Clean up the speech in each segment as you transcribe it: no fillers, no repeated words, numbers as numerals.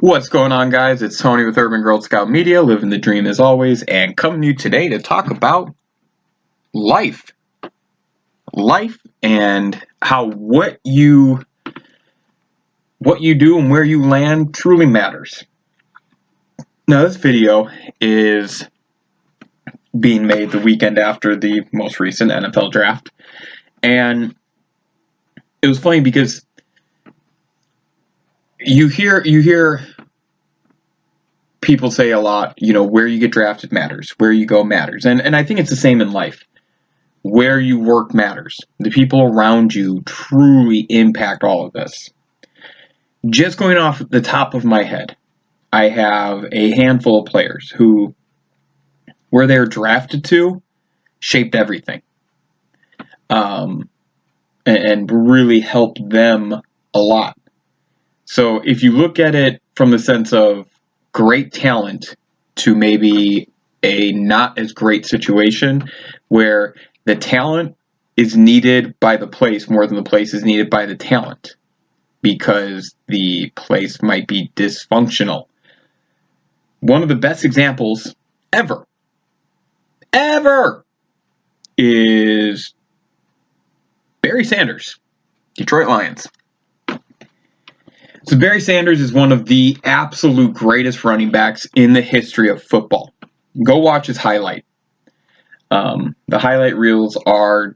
What's going on, guys? It's Tony with Urban Girl Scout Media, living the dream as always, and coming to you today to talk about life. Life and how what you do and where you land truly matters. Now, this video is being made the weekend after the most recent NFL draft, and it was funny because you hear people say a lot, where you get drafted matters, where you go matters. And I think it's the same in life. Where you work matters. The people around you truly impact all of this. Just going off the top of my head, I have a handful of players who, where they're drafted to, shaped everything. And really helped them a lot. So if you look at it from the sense of great talent to maybe a not as great situation where the talent is needed by the place more than the place is needed by the talent because the place might be dysfunctional. One of the best examples ever is Barry Sanders, Detroit Lions. So Barry Sanders is one of the absolute greatest running backs in the history of football. Go watch his highlight. The highlight reels are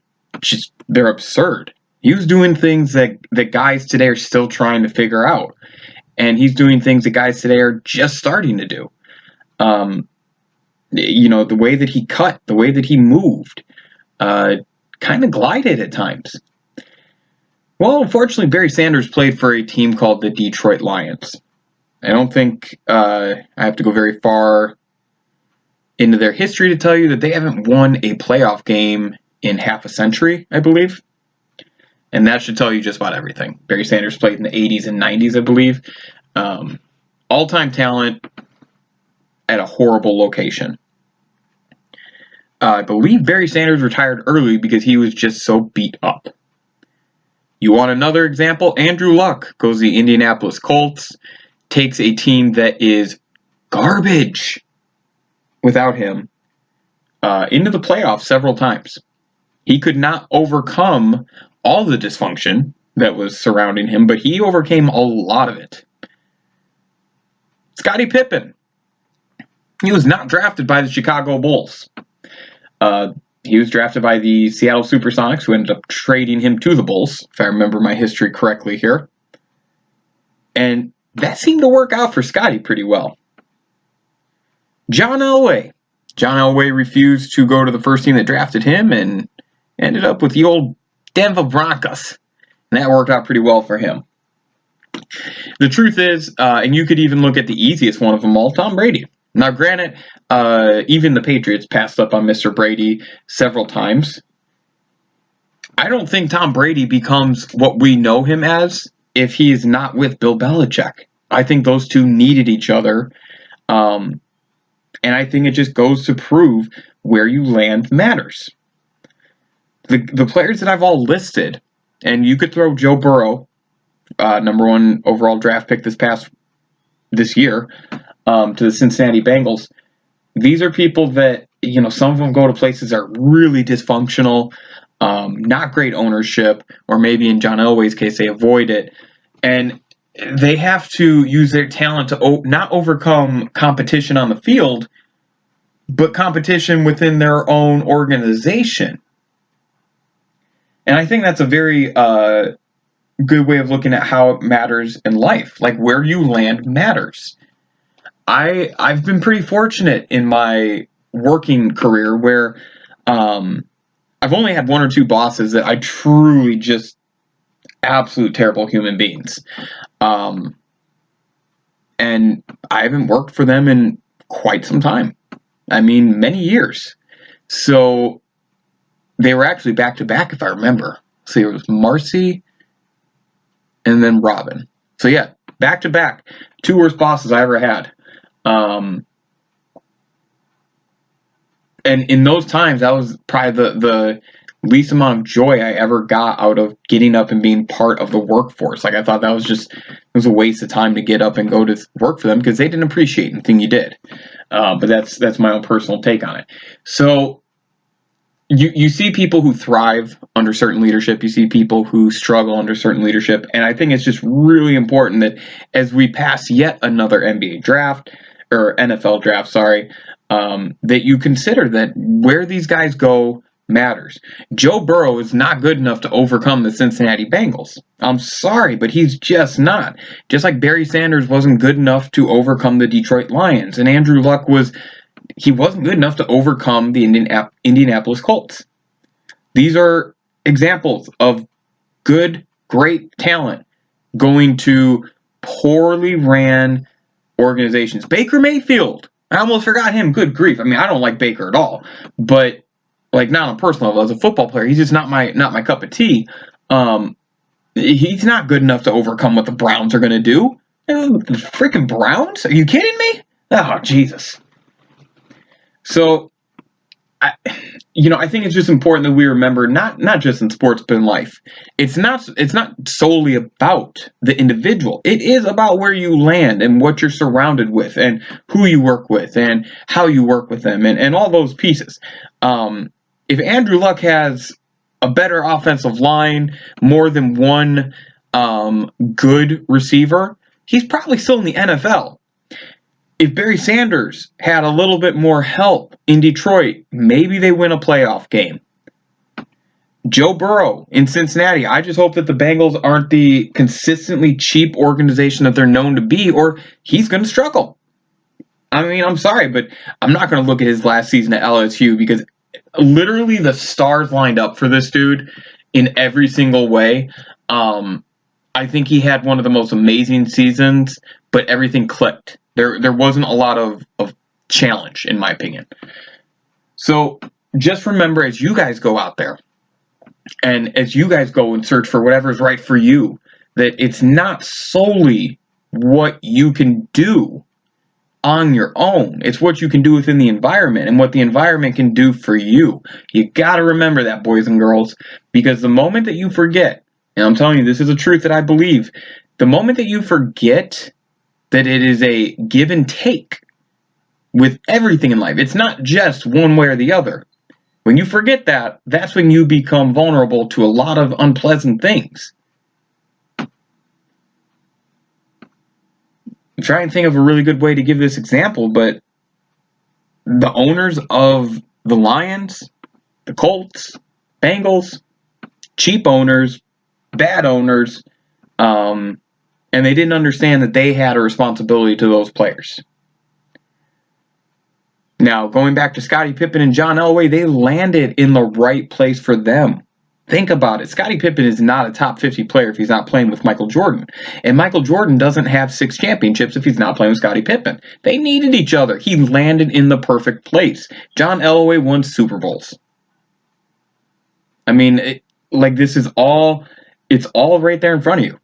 they're absurd. He was doing things that guys today are still trying to figure out. And he's doing things that guys today are just starting to do. The way that he cut, the way that he moved, kind of glided at times. Well, unfortunately, Barry Sanders played for a team called the Detroit Lions. I don't think I have to go very far into their history to tell you that they haven't won a playoff game in half a century, I believe. And that should tell you just about everything. Barry Sanders played in the 80s and 90s, I believe. All-time talent at a horrible location. I believe Barry Sanders retired early because he was just so beat up. You want another example? Andrew Luck goes to the Indianapolis Colts, takes a team that is garbage without him into the playoffs several times. He could not overcome all the dysfunction that was surrounding him, but he overcame a lot of it. Scottie Pippen. He was not drafted by the Chicago Bulls. He was drafted by the Seattle Supersonics, who ended up trading him to the Bulls, if I remember my history correctly here. And that seemed to work out for Scottie pretty well. John Elway. John Elway refused to go to the first team that drafted him and ended up with the old Denver Broncos. And that worked out pretty well for him. The truth is, and you could even look at the easiest one of them all, Tom Brady. Now, granted, even the Patriots passed up on Mr. Brady several times. I don't think Tom Brady becomes what we know him as if he is not with Bill Belichick. I think those two needed each other. And I think it just goes to prove where you land matters. The players that I've all listed, and you could throw Joe Burrow, number one overall draft pick this year, to the Cincinnati Bengals. These are people that, some of them go to places that are really dysfunctional, not great ownership, or maybe in John Elway's case, they avoid it. And they have to use their talent to not overcome competition on the field, but competition within their own organization. And I think that's a very good way of looking at how it matters in life. Like, where you land matters. I've been pretty fortunate in my working career where I've only had one or two bosses that I truly just absolute terrible human beings. And I haven't worked for them in quite some time. I mean, many years. So they were actually back to back, if I remember. So it was Marcy and then Robin. So yeah, back to back. Two worst bosses I ever had. And in those times, that was probably least amount of joy I ever got out of getting up and being part of the workforce. Like, I thought that was it was a waste of time to get up and go to work for them because they didn't appreciate anything you did. But that's my own personal take on it. So you see people who thrive under certain leadership. You see people who struggle under certain leadership. And I think it's just really important that as we pass yet another NBA draft, or NFL draft, sorry, that you consider that where these guys go matters. Joe Burrow is not good enough to overcome the Cincinnati Bengals. I'm sorry, but he's just not. Just like Barry Sanders wasn't good enough to overcome the Detroit Lions, and Andrew Luck wasn't good enough to overcome the Indianapolis Colts. These are examples of good, great talent going to poorly ran organizations. Baker Mayfield, I almost forgot him. Good grief. I mean, I don't like Baker at all, but like, not on a personal level, as a football player, he's just not my cup of tea. He's not good enough to overcome what the Browns are going to do. The freaking Browns? Are you kidding me? Oh, Jesus. So, I think it's just important that we remember, not just in sports, but in life. It's not solely about the individual. It is about where you land and what you're surrounded with and who you work with and how you work with them and all those pieces. If Andrew Luck has a better offensive line, more than one good receiver, he's probably still in the NFL. If Barry Sanders had a little bit more help in Detroit, maybe they win a playoff game. Joe Burrow in Cincinnati, I just hope that the Bengals aren't the consistently cheap organization that they're known to be, or he's going to struggle. I mean, I'm sorry, but I'm not going to look at his last season at LSU because literally the stars lined up for this dude in every single way. I think he had one of the most amazing seasons, but everything clicked. There wasn't a lot of challenge, in my opinion. So just remember, as you guys go out there, and as you guys go and search for whatever's right for you, that it's not solely what you can do on your own. It's what you can do within the environment and what the environment can do for you. You got to remember that, boys and girls, because the moment that you forget, and I'm telling you, this is a truth that I believe, the moment that you forget that it is a give and take with everything in life, it's not just one way or the other. When you forget that, that's when you become vulnerable to a lot of unpleasant things. I'm trying to think of a really good way to give this example, but the owners of the Lions, the Colts, Bengals, cheap owners, bad owners, and they didn't understand that they had a responsibility to those players. Now, going back to Scottie Pippen and John Elway, they landed in the right place for them. Think about it. Scottie Pippen is not a top 50 player if he's not playing with Michael Jordan. And Michael Jordan doesn't have 6 championships if he's not playing with Scottie Pippen. They needed each other. He landed in the perfect place. John Elway won Super Bowls. I mean, it's all right there in front of you.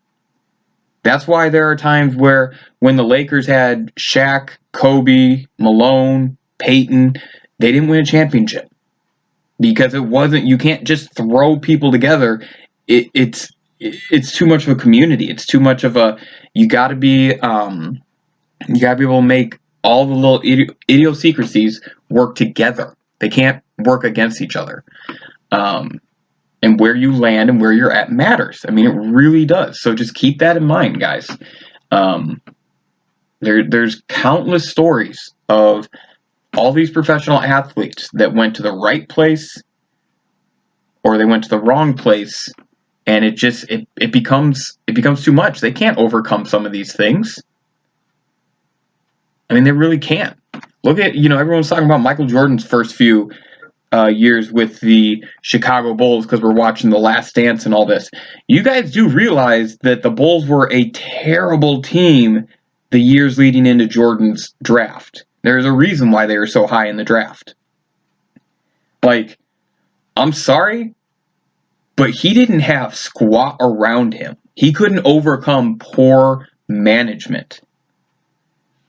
That's why there are times where when the Lakers had Shaq, Kobe, Malone, Peyton, they didn't win a championship. Because it wasn't, you can't just throw people together. It's too much of a community. It's too much of a, you gotta be able to make all the little idiosyncrasies work together. They can't work against each other. And where you land and where you're at matters. I mean, it really does. So just keep that in mind, guys. There's countless stories of all these professional athletes that went to the right place or they went to the wrong place, and it becomes too much. They can't overcome some of these things. I mean, they really can't. Look at, everyone's talking about Michael Jordan's first few years with the Chicago Bulls because we're watching The Last Dance and all this. You guys do realize that the Bulls were a terrible team the years leading into Jordan's draft. There's a reason why they were so high in the draft. Like, I'm sorry, but he didn't have squat around him. He couldn't overcome poor management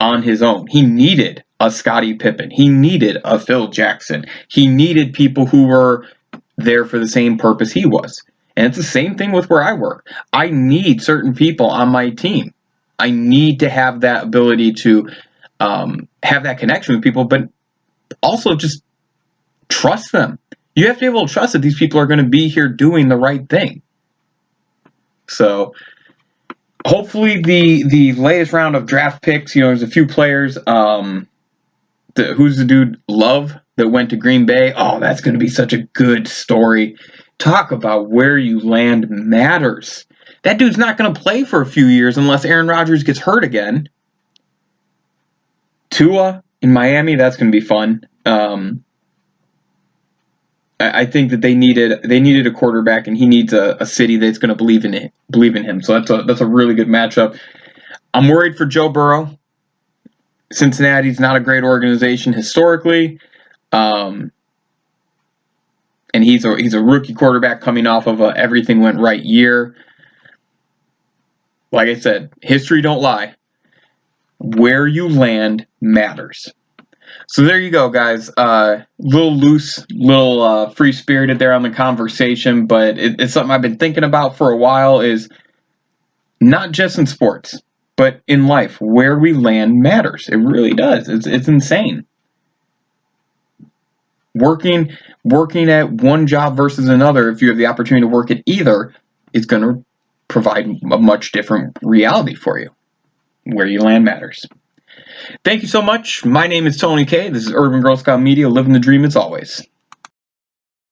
on his own. He needed a Scottie Pippen. He needed a Phil Jackson. He needed people who were there for the same purpose he was. And it's the same thing with where I work. I need certain people on my team. I need to have that ability to have that connection with people, but also just trust them. You have to be able to trust that these people are going to be here doing the right thing. So hopefully the latest round of draft picks, there's a few players. Who's the dude, Love, that went to Green Bay? Oh, that's going to be such a good story. Talk about where you land matters. That dude's not going to play for a few years unless Aaron Rodgers gets hurt again. Tua in Miami, that's going to be fun. I think that they needed a quarterback, and he needs a city that's going to believe in him. So that's a really good matchup. I'm worried for Joe Burrow. Cincinnati's not a great organization historically, and he's a rookie quarterback coming off of a everything went right year. Like I said, history don't lie. Where you land matters. So there you go, guys. Little loose, little free-spirited there on the conversation, but it's something I've been thinking about for a while, is not just in sports, but in life. Where we land matters. It really does. It's insane. Working at one job versus another, if you have the opportunity to work at either, is going to provide a much different reality for you. Where you land matters. Thank you so much. My name is Tony K. This is Urban Girl Scout Media, living the dream as always.